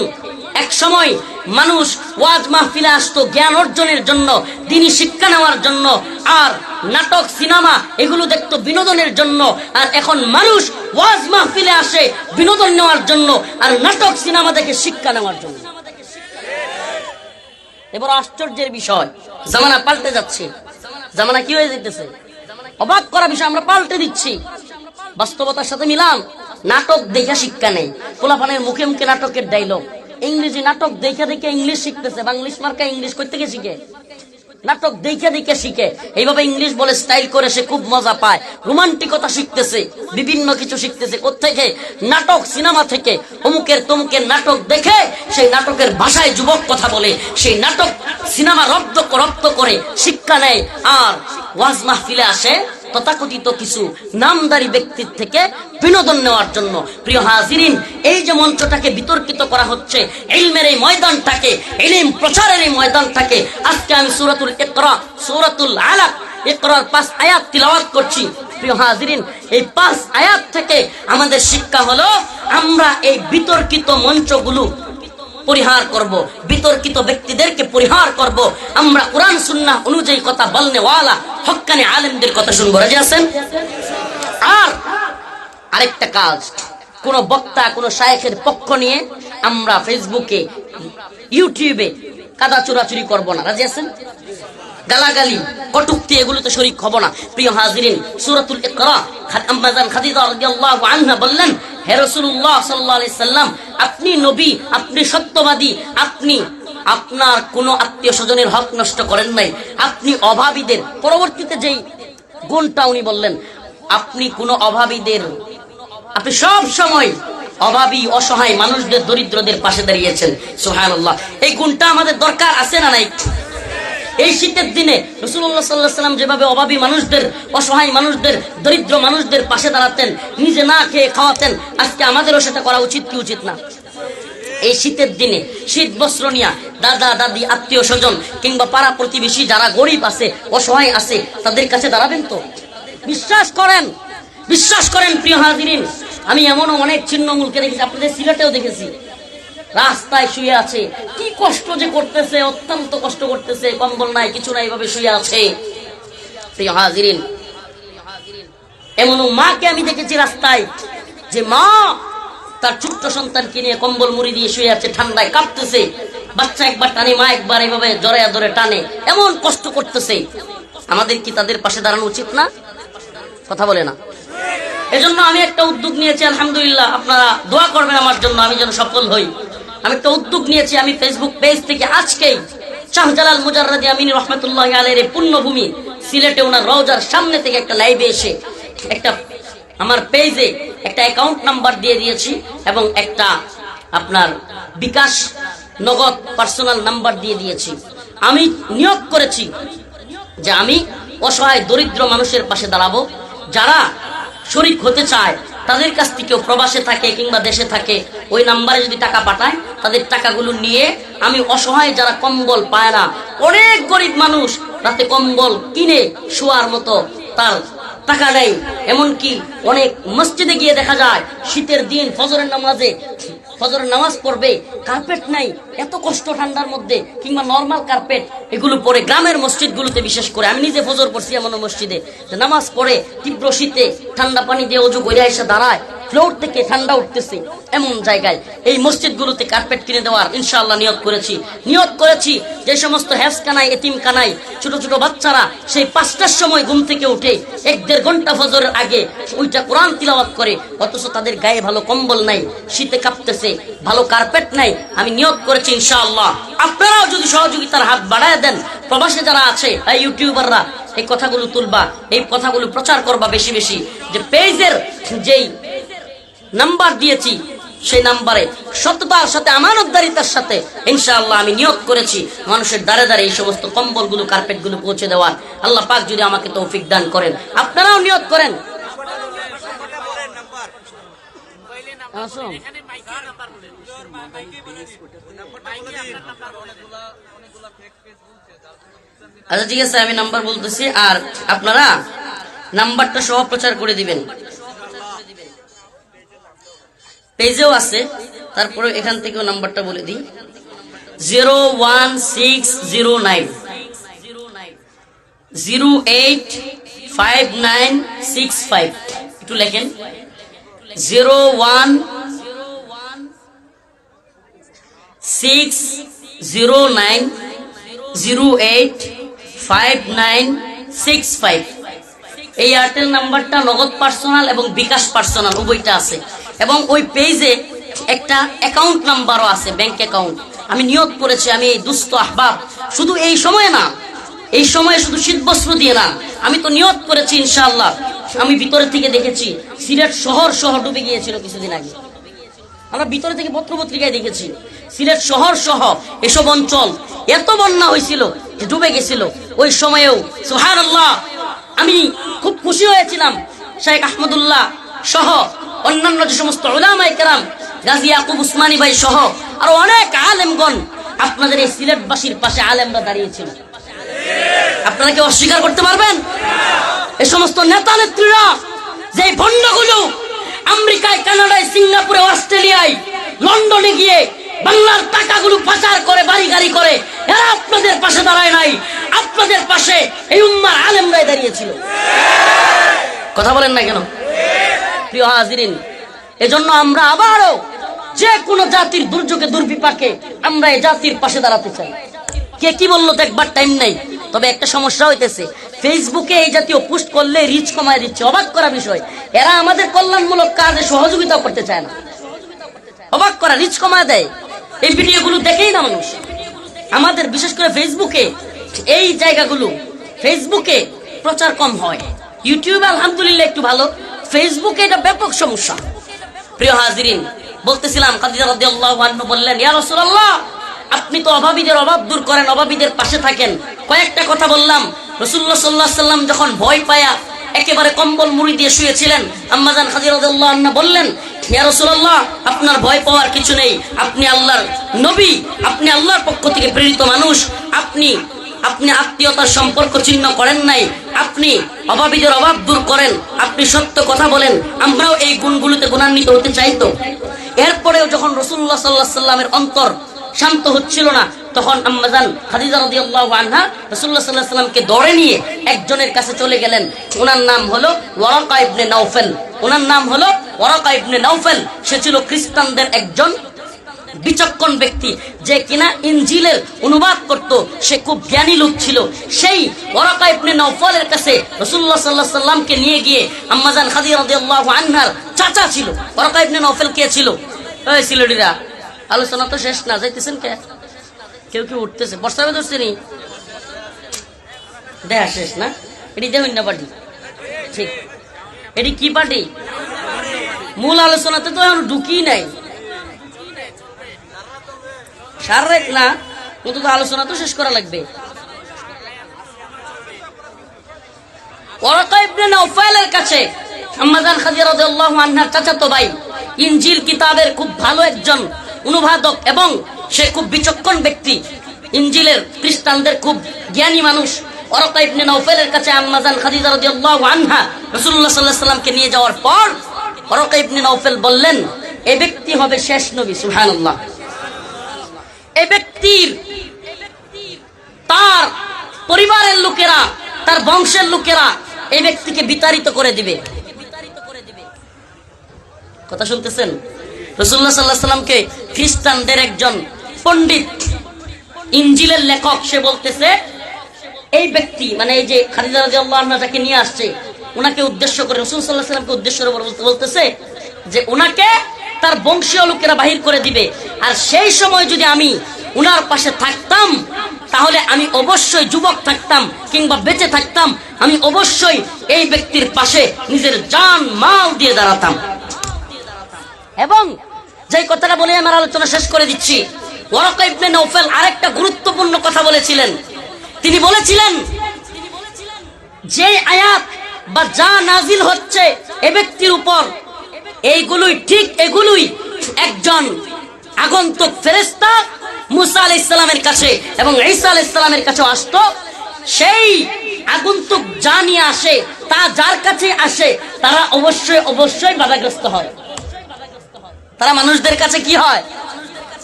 এক সময় মানুষ ওয়াজ মাহফিলে আসতো জ্ঞান অর্জনের জন্য, দ্বীনি শিক্ষা নেওয়ার জন্য, আর নাটক সিনেমা এগুলো দেখতো বিনোদনের জন্য। আর এখন মানুষ ওয়াজ মাহফিলে আসে বিনোদন নেওয়ার জন্য, আর নাটক সিনেমা দেখে শিক্ষা নেওয়ার জন্য। এবার আশ্চর্যের বিষয়, জামানা পাল্টে যাচ্ছে। জামানা কি হয়ে যেতেছে, অবাক করা বিষয়, আমরা পাল্টে দিচ্ছি। বাস্তবতার সাথে মিলাম, নাটক দেখা শিক্ষা নেই, পোলাপানের মুখে মুখে নাটকের ডায়লগ, ইংরেজি নাটক দেখে দেখে ইংলিশ শিখতেছে। বাংলিশ মার্কা ইংলিশ কই থেকে শিখে? নাটক দেখে দেখে শিখে, এইভাবে ইংলিশ বলে স্টাইল করে সে খুব মজা পায়। রোমান্টিকতা শিখতেছে, বিভিন্ন কিছু শিখতেছে। কোত্থেকে? নাটক সিনেমা থেকে। অমুকের তমুকের নাটক দেখে সেই নাটকের ভাষায় যুবক কথা বলে, সেই নাটক সিনেমা রপ্ত করে শিক্ষা নেয়। আর ওয়াজ মাহফিলে আসে তথাকথিত কিছু নামদারি ব্যক্তির থেকে বিনোদন নেওয়ার জন্য। প্রিয় হাজিরিন, এই যে মঞ্চটাকে বিতর্কিত করা হচ্ছে, ইলমের এই ময়দানটাকে, ইলম প্রচারের এই ময়দানটাকে, আজকে আমি সূরাতুল ইকরা, সূরাতুল আলাক, ইকরার 5 আয়াত তিলাওয়াত করছি। প্রিয় হাজিরিন, এই 5 আয়াত থেকে আমাদের শিক্ষা হলো আমরা এই বিতর্কিত মঞ্চগুলো পরিহার করব, বিতর্কিত ব্যক্তিদেরকে পরিহার করব। আমরা কোরআন সুন্নাহ অনুযায়ী কথা বলনে ওয়ালা হক্কানি আলেমদের কথা শুনবো। রাজি আছেন? আর আরেকটা কাজ, কোন বক্তা কোন শায়েখের পক্ষ নিয়ে আমরা ফেসবুকে ইউটিউবে কাদা চুরাচুরি করব না। রাজি আছেন? গালাগালি কটূক্তি এগুলোতে শরীক হব না। প্রিয় হাজিরিন, সূরাতুল ইকরা, আম্মাজান খাদিজা রাদিয়াল্লাহু আনহা বললেন, হে রাসূলুল্লাহ সাল্লাল্লাহু আলাইহি সাল্লাম, আপনি নবী, আপনি সত্যবাদী, আপনি আপনার কোন আত্মীয় স্বজনের হক নষ্ট করেন নাই, আপনি অভাবীদের, পরবর্তীতে যেই গুণটা উনি বললেন, আপনি কোন অভাবীদের, আপনি সব সময় অভাবী অসহায় মানুষদের, দরিদ্রদের পাশে দাঁড়িয়েছেন। সুবহানাল্লাহ, এই গুণটা আমাদের দরকার আছে না নাই? এই শীতের দিনে রাসূলুল্লাহ সাল্লাল্লাহু আলাইহি ওয়াসাল্লাম যেভাবে অভাবী মানুষদের, অসহায় মানুষদের, দরিদ্র মানুষদের পাশে দাঁড়াতেন, নিজে না খেয়ে খাওয়াতেন, আজকে আমাদেরও সেটা করা উচিত কি উচিত না? এই শীতের দিনে শীত বস্ত্র নিয়া দাদা দাদি, আত্মীয় স্বজন কিংবা পাড়া প্রতিবেশী যারা গরিব আছে, অসহায় আছে, তাদের কাছে দাঁড়াবেন তো? বিশ্বাস করেন, বিশ্বাস করেন প্রিয় হাজিরিন, আমি এমনও অনেক ছিন্নমূলকে দেখেছি, আপনাদের সিলেটেও দেখেছি, রাস্তায় শুয়ে আছে, কি কষ্ট যে করতেছে, অত্যন্ত কষ্ট করতেছে, কম্বল নাই, কিছু নাই, এভাবে শুয়ে আছে। প্রিয় হাজিরিন, এমন মাকে আমি দেখেছি রাস্তায়, যে মা তার ছোট্ট সন্তানকে নিয়ে কম্বল মুড়ি দিয়ে শুয়ে আছে, ঠান্ডায় কাঁপতেছে, বাচ্চা একবার টানে, মা একবার এইভাবে জড়াইয়া ধরে টানে, এমন কষ্ট করতেছে। আমাদের কি তাদের পাশে দাঁড়ানো উচিত না? কথা বলে না? এজন্য আমি একটা উদ্যোগ নিয়েছি, আলহামদুলিল্লাহ, আপনারা দোয়া করবেন আমার জন্য, আমি যেন সফল হই। আমি একটা উদ্যোগ নিয়েছি, আমি ফেসবুক পেজ থেকে আজকেই শাহজালাল মুজাররদি আমিনী রহমাতুল্লাহি আলাইহির পুণ্যভূমি সিলেটে ওনার রওজার সামনে থেকে একটা লাইভে এসে একটা আমার পেজে একটা অ্যাকাউন্ট নাম্বার দিয়ে দিয়েছি এবং একটা আপনার বিকাশ নগদ পার্সোনাল নাম্বার দিয়ে দিয়েছি। আমি নিয়োগ করেছি যে আমি অসহায় দরিদ্র মানুষের পাশে দাঁড়াবো। যারা শরীক হতে চায়, তাদের কাছ থেকেও প্রবাসে থাকে কিংবা দেশে থাকে, ওই নাম্বারে যদি টাকা পাঠায়, তাদের টাকাগুলো নিয়ে আমি অসহায় যারা কম্বল পায় না, অনেক গরিব মানুষ রাতে কম্বল কিনে শোয়ার মতো তার টাকা নেই, এমনকি অনেক মসজিদে গিয়ে দেখা যায় শীতের দিন ফজরের নামাজ পড়বে, কার্পেট নাই, এত কষ্ট ঠান্ডার মধ্যে, কিংবা নর্মাল কার্পেট এগুলো পরে গ্রামের মসজিদগুলোতে, বিশেষ করে আমি নিজে ফজর পড়ছি এমন মসজিদে, নামাজ পড়ে তীব্র শীতে ঠান্ডা পানি দিয়ে অজু করে এসে দাঁড়ায়, ফ্লোর থেকে ঠান্ডা উঠতেছে এমন জায়গায় এই মসজিদগুলোতে কার্পেট কিনে দেওয়ার ইনশাআল্লাহ নিয়ত করেছি যে সমস্ত হেফজখানায় এতিমখানায় ছোট ছোট বাচ্চারা সেই 5টার সময় ঘুম থেকে উঠে 1-1.5 ঘন্টা ফজরের আগে ওইটা কোরআন তিলাওয়াত করে, অথচ তাদের গায়ে ভালো কম্বল নাই, শীতে কাঁপতেছে, ভালো কার্পেট নাই। আমি নিয়ত করেছি ইনশাআল্লাহ আপনারাও যদি সহযোগিতার হাত বাড়ায় দেন, প্রবাসে যারা আছে এই ইউটিউবাররা এই কথাগুলো তুলবা, এই কথাগুলো প্রচার করবা বেশি বেশি, যে পেজের যেই নাম্বার দিয়েছি সেই নাম্বারে সততার সাথে আমানতদারিতার সাথে ইনশাআল্লাহ আমি নিয়ত করেছি মানুষের দ্বারে দ্বারে এই সমস্ত কম্বলগুলো কার্পেটগুলো পৌঁছে দেওয়ার। আল্লাহ পাক যদি আমাকে তৌফিক দান করেন, আপনারাও নিয়ত করেন। আচ্ছা ঠিক আছে, আমি নাম্বার বলতেছি আর আপনারা নাম্বারটা সহ প্রচার করে দিবেন। পেজেও আছে, তারপরে এখান থেকেও নাম্বারটা বলে দিই, 01609 085965। একটু লেখেন 01609 085965। এই এয়ারটেল নাম্বারটা নগদ পার্সোনাল এবং বিকাশ পার্সোনাল উভয়টা আছে, এবং ওই পেজে একটা অ্যাকাউন্ট নাম্বারও আছে, ব্যাংক অ্যাকাউন্ট। আমি নিয়ত করেছি আমি এই দুস্থ আহবাব শুধু এই সময়ে না, এই সময়ে শুধু শীতবস্ত্র দিয়ে না, আমি তো নিয়ত করেছি ইনশাআল্লাহ। আমি ভিতরে থেকে দেখেছি সিলেট শহর ডুবে গিয়েছিল কিছুদিন আগে, আমরা ভিতরে থেকে পত্রপত্রিকায় দেখেছি সিলেট শহর সহ এসব অঞ্চল এত বন্যা হয়েছিল যে ডুবে গেছিল। ওই সময়েও সুবহানাল্লাহ আমি খুব খুশি হয়েছিলাম, শেখ আহমদুল্লাহ সহ অন্যান্য যে সমস্ত উলামায়ে কেরাম, গাজী ইয়াকুব উসমানী ভাই সহ আরো অনেক আলেমগণ আপনাদের এই সিলেটবাসীর পাশে আলেমরা দাঁড়িয়েছিল। আপনারা কি অস্বীকার করতে পারবেন? এই সমস্ত নেতা নেত্রীরা যে ভণ্ডগুলো আমেরিকায়, কানাডায়, সিঙ্গাপুরে, অস্ট্রেলিয়ায়, লন্ডনে গিয়ে বাংলার টাকাগুলো পাচার করে বাড়ি গাড়ি করে, এরা আপনাদের পাশে দাঁড়ায় নাই, আপনাদের পাশে এই উম্মার আলেমরাই দাঁড়িয়েছিল। কথা বলেন না কেন? প্রিয় হাজিরিন, এজন্য আমরা আবারও যে কোনো জাতির দুর্যোগে দুর্বিপাকে আমরা এই জাতির পাশে দাঁড়াতে চাই। কে কি বললো দেখবার টাইম নেই, তবে একটা সমস্যা হইতেছে, ফেসবুকে এই জাতীয় পোস্ট করলে রিচ কমায় দিচ্ছে, অবাক করা বিষয়। এরা আমাদের কল্যাণমূলক কাজে সহযোগিতা করতে চায় না, অবাক করা, রিচ কমায় দেয়। এই ভিডিওগুলো দেখেই না মানুষ। আমাদের বিশেষ করে ফেসবুকে এই জায়গাগুলো, ফেসবুকে প্রচার কম হয়, ইউটিউবে আলহামদুলিল্লাহ একটু ভালো, ফেসবুকে এটা ব্যাপক সমস্যা। প্রিয় হাজিরিন, বলতেছিলাম খাদিজা রাদিয়াল্লাহু আনহা বললেন, ইয়া রাসূলুল্লাহ আপনি তো অভাবীদের অভাব দূর করেন, অভাবীদের পাশে থাকেন। কয়েকটা কথা বললাম। রাসূলুল্লাহ সাল্লাল্লাহু আলাইহি ওয়াসাল্লাম যখন ভয় পায়া একেবারে কম্বল মুড়ি দিয়ে শুয়েছিলেন, আম্মাজান খাদিজা রাদিয়াল্লাহু আনহা বললেন, ইয়া রাসূলুল্লাহ আপনার ভয় পাওয়ার কিছু নেই, আপনি আল্লাহর নবী, আপনি আল্লাহর পক্ষ থেকে প্রেরিত মানুষ, আপনি আত্মীয়তার সম্পর্ক ছিন্ন করেন নাই, আপনি অভাবীদের অভাব দূর করেন, আপনি সত্য কথা বলেন। আমরাও এই গুণগুলোতে গুণান্বিত হতে চাইতো। এরপরেও যখন রাসূলুল্লাহ সাল্লাল্লাহু আলাইহি ওয়াসাল্লামের অন্তর শান্ত হচ্ছিল না, তখন আম্মাজান খাদিজা রাদিয়াল্লাহু আনহা রাসূলুল্লাহ সাল্লাল্লাহু আলাইহি ওয়াসাল্লামকে ধরে নিয়ে একজনের কাছে চলে গেলেন। ওনার নাম হলো ওয়ারাকা ইবনে নাওফেল। ওনার নাম হলো ওয়ারাকা ইবনে নাওফেল। সে ছিল খ্রিস্টানদের একজন বিচক্ষণ ব্যক্তি, যে কিনা ইনজিলের অনুবাদ করত। সে খুব জ্ঞানী লোক ছিল। সেই ওয়ারাকা ইবনে নাওফলের কাছে রাসূলুল্লাহ সাল্লাল্লাহু আলাইহি ওয়াসাল্লামকে নিয়ে গিয়ে আম্মাজান খাদিজা রাদিয়াল্লাহু আনহার চাচা ছিল। ওয়ারাকা ইবনে নাওফল কে ছিল? ওই সিলেটিরা, আলোচনা তো শেষ না, যাইতেছেন কে? কেউ কেউ উঠতেছে, বর্ষা ধরছে নি, দেখা শেষ না? এটি দেখুন না পার্টি, ঠিক এটি কি পার্টি? মূল আলোচনাতে তো এখন ঢুকি নাই, সারেক না, অন্তত আলোচনা তো শেষ করা লাগবে। ওয়ারাকা ইবনে নাওফলের কাছে আম্মাজান খাদিজা রাদিয়াল্লাহু আনহার চাচাতো ভাই, ইনজিল কিতাবের খুব ভালো একজন অনুবাদক এবং সে খুব বিচক্ষণ ব্যক্তি, ইনজিলের খ্রিস্টানদের খুব জ্ঞানী মানুষ। ওয়ারাকা ইবনে নাওফলের কাছে আম্মাজান খাদিজা রাদিয়াল্লাহু আনহা রাসূলুল্লাহ সাল্লাল্লাহু আলাইহি ওয়াসাল্লামকে নিয়ে যাওয়ার পর ওয়ারাকা ইবনে নাওফল বললেন, এই ব্যক্তি হবে শেষ নবী। সুবহানাল্লাহ। এই ব্যক্তির তার পরিবারের লোকেরা, তার বংশের লোকেরা এই ব্যক্তিকে বিতাড়িত করে দিবে। কথা শুনতেছেন? রাসূলুল্লাহ সাল্লাল্লাহু আলাইহি সাল্লামকে খ্রিস্টানদের একজন পণ্ডিত, ইনজিলের লেখক, সে বলতেছে এই ব্যক্তি, মানে এই যে খাদিজা রাদিয়াল্লাহু আনহা যাকে নিয়ে আসছে, ওনাকে উদ্দেশ্য করে, রাসূল সাল্লাল্লাহু আলাইহি সাল্লামকে উদ্দেশ্য করে বলতেছে যে ওনাকে তার বংশীয় লোকেরা বাহির করে দিবে, আর সেই সময় যদি আমি উনার পাশে থাকতাম তাহলে আমি অবশ্যই, যুবক থাকতাম কিংবা বেঁচে থাকতাম, আমি অবশ্যই এই ব্যক্তির পাশে নিজের জান মাল দিয়ে দাঁড়াতাম। এবং যে কথাটা বলে আমার আলোচনা শেষ করে দিচ্ছি, ওয়ারাকা ইবনে নওফাল আরেকটা গুরুত্বপূর্ণ কথা বলেছিলেন। তিনি বলেছিলেন যে আয়াত বা যা নাজিল হচ্ছে এ ব্যক্তির উপর, এইগুলোই ঠিক, এগুলোই একজন আগন্তুক ফেরেশতা মুসা আলাইহিস সালামের কাছে এবং ঈসা আলাইহিস সালামের কাছে আসতো। সেই আগন্তুক যা নিয়ে আসে, তা যার কাছে আসে তারা অবশ্যই অবশ্যই বাধাগ্রস্ত হয়। তারা মানুষদের কাছে কি হয়,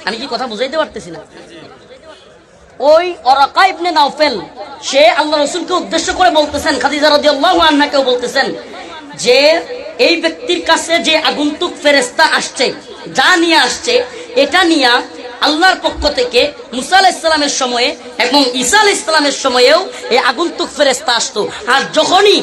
আমি কি কথা বুঝাইতে পারতেছি না? ওই ওয়ারাকা ইবনে নওফাল সে আল্লাহ রাসূলকে উদ্দেশ্য করে বলতেছেন, খাদিজা রাদিয়াল্লাহু আনহাকেও বলতেছেন যে এই ব্যক্তির কাছে যে আগন্তুক ফেরেশতা আসছে, যা নিয়ে আসছে, এটা নিয়ে আল্লাহর পক্ষ থেকে মুসা আলাইহিস সালামের সময়ে এবং ঈসা আলাইহিস সালামের সময়েও এই আগন্তুক ফেরেশতা আসতো। আর যখনই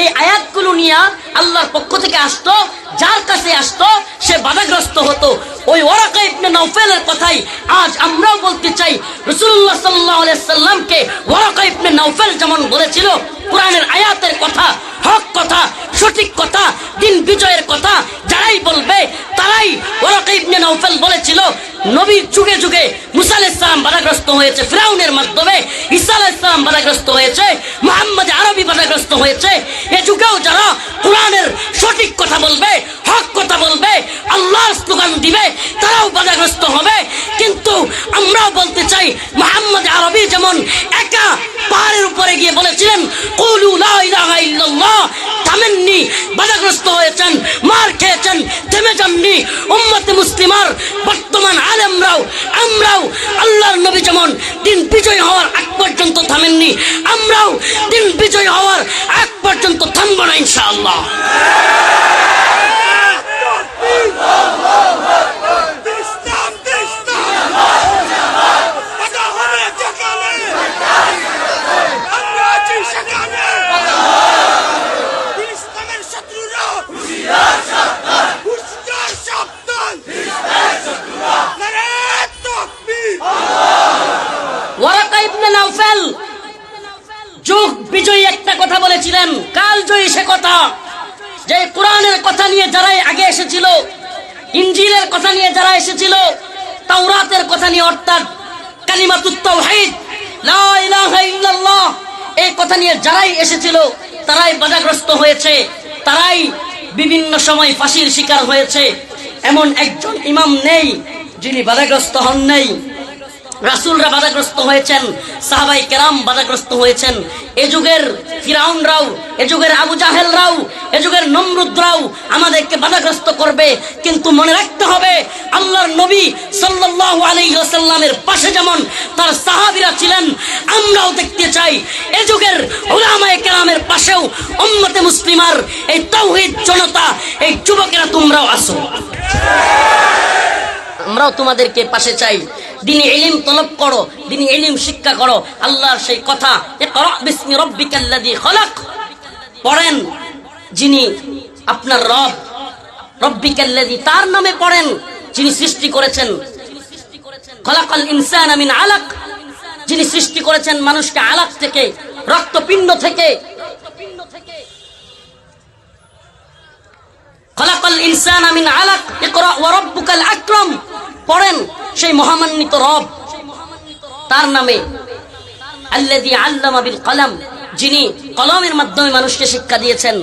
এই আয়াতগুলো নিয়ে আল্লাহর পক্ষ থেকে আসতো, যার কাছে আসতো সে বাধাগ্রস্ত হতো। ওই ওয়ারাকা ইবনে নওফালের কথাই আজ আমরাও বলতে চাই। রাসূলুল্লাহ সাল্লাল্লাহু আলাইহি সাল্লামকে ওয়ারাকা ইবনে নওফাল যেমন বলেছিল কোরআনের আয়াতের কথা, হক কথা, সঠিক কথা, দিন বিজয়ের কথা যারাই বলবে তারাই ওয়ারাকা ইবনে নওফাল বলেছিল নবীর যুগে যুগে মুসা আলাইহিস সালাম বাধাগ্রস্ত হয়েছে ফিরাউনের মাধ্যমে, ঈসা আলাইহিস সালাম বাধাগ্রস্ত হয়েছে, মুহাম্মদ আরবি বাধাগ্রস্ত হয়েছে। এ যুগেও যারা কোরআনের সঠিক কথা বলবে, হক কথা বলবে, আল্লাহর স্লোগান দিবে, তারাও বাধাগ্রস্ত হবে। কিন্তু আমরাও বলতে চাই মুহাম্মদ আরবি যেমন একা পাহাড়ের উপরে গিয়ে বলেছিলেন কুলু লা ইলাহা ইল্লাল্লাহ, থামেননি, বাধাগ্রস্ত হয়েছেন, মার খেয়েছেন, থেমে যাননি। উম্মতে মুসলিমার বর্তমান আলেমরাও আমরাও আল্লাহর নবী যেমন দিন বিজয় হওয়ার আগ পর্যন্ত থামেননি, আমরাও দিন বিজয় হওয়ার আগ পর্যন্ত থামবো না ইনশাআল্লাহ। ওয়ারাকা ইবনে নওফাল যুগ বিজয়ী একটা কথা বলেছিলেন, কাল জয়ী সে কথা, যে কোরআনের কথা নিয়ে যারাই আগে এসেছিল, ইনজিলের কথা নিয়ে যারা এসেছিল, তাওরাতের কথা নিয়ে, অর্থাৎ কালিমাতুত তাওহীদ লা ইলাহা ইল্লাল্লাহ, এই কথা নিয়ে যারাই এসেছিল তারাই বাধাগ্রস্ত হয়েছে, তারাই বিভিন্ন সময় ফাঁসির শিকার হয়েছে। এমন একজন ইমাম নেই যিনি বাধাগ্রস্ত হন নাই। রাসূলরা বাধাগ্রস্ত হয়েছেন, সাহাবায়ে কেরাম বাধাগ্রস্ত হয়েছেন। এ যুগের ফিরাউনরাও, এ যুগের আবু জাহেলরাও, এ যুগের নমরুদরাও আমাদেরকে বাধাগ্রস্ত করবে। কিন্তু মনে রাখতে হবে আল্লাহর নবী সাল্লাল্লাহু আলাইহি ওয়াসাল্লামের পাশে যেমন তার সাহাবীরা ছিলেন, আমরাও দেখতে চাই এ যুগের উলামায়ে কেরামের পাশেও উম্মতে মুসলিমার এই তাওহীদ জনতা, এই যুবকেরা তোমরাও আসো, আমরাও তোমাদেরকে পাশে চাই। দিনী ইলম তলব করো, দিনী ইলম শিক্ষা করো। আল্লাহর সেই কথা, ইকরা বিসমি রাব্বিকাল্লাযী খলাক, পড়েন যিনি আপনার রব, রাব্বিকাল্লাযী তার নামে পড়েন যিনি সৃষ্টি করেছেন, খলাকাল ইনসানা মিন আলাক, যিনি সৃষ্টি করেছেন মানুষকে আলাক থেকে, রক্তপিণ্ড থেকে। খলাকাল ইনসানা মিন আলাক ইকরা ওয়া রাব্বুকাল আকরাম, পড়েন সেই মহামান্বিত রব তার নামে। আল্লাযী আল্লামা বিল কলম, যিনি কলমের মাধ্যমে মানুষকে শিক্ষা দিয়েছেন।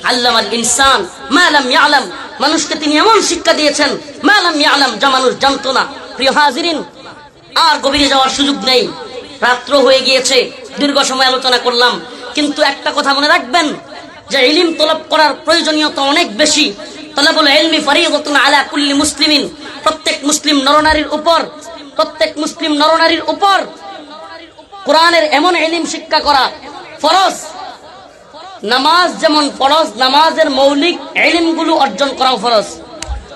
আল্লামাল ইনসান মা লাম ইয়ালাম, মানুষকে তিনি এমন শিক্ষা দিয়েছেন মা লাম ইয়ালাম, যা মানুষ জানতো না। প্রিয় হাজিরিন, আর গভীরে যাওয়ার সুযোগ নেই, রাত্র হয়ে গিয়েছে, দীর্ঘ সময় আলোচনা করলাম। কিন্তু একটা কথা মনে রাখবেন যে ইলম তলব করার প্রয়োজনীয়তা অনেক বেশি। তলবুল ইলমি ফরিয়দাতুন আলা কুল্লি মুসলিমিন, প্রত্যেক মুসলিম নরনারীর উপর, প্রত্যেক মুসলিম নরনারীর উপর কোরআনের এমন ইলম শিক্ষা করা ফরজ। নামাজ যেমন ফরজ, নামাজের মৌলিক ইলমগুলো অর্জন করাও ফরজ।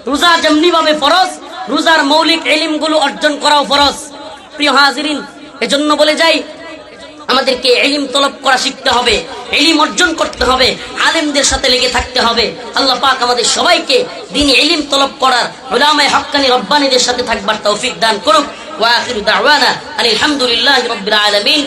রোজা যেমনি ভাবে ফরজ, রোজার মৌলিক ইলমগুলো অর্জন করাও ফরজ। প্রিয় হাজিরিন, এজন্য বলে যাই আমাদেরকে ইলম তলব করা শিখতে হবে, ইলম অর্জন করতে হবে, আলেমদের সাথে লেগে থাকতে হবে। আল্লাহ পাক আমাদের সবাইকে দ্বীনি ইলম তলব করার, উলামায়ে হক্কানি রব্বানীদের সাথে থাকবার তৌফিক দান করুক। ওয়া আখিরু দাওয়ানা আলহামদুলিল্লাহি রাব্বিল আলামিন।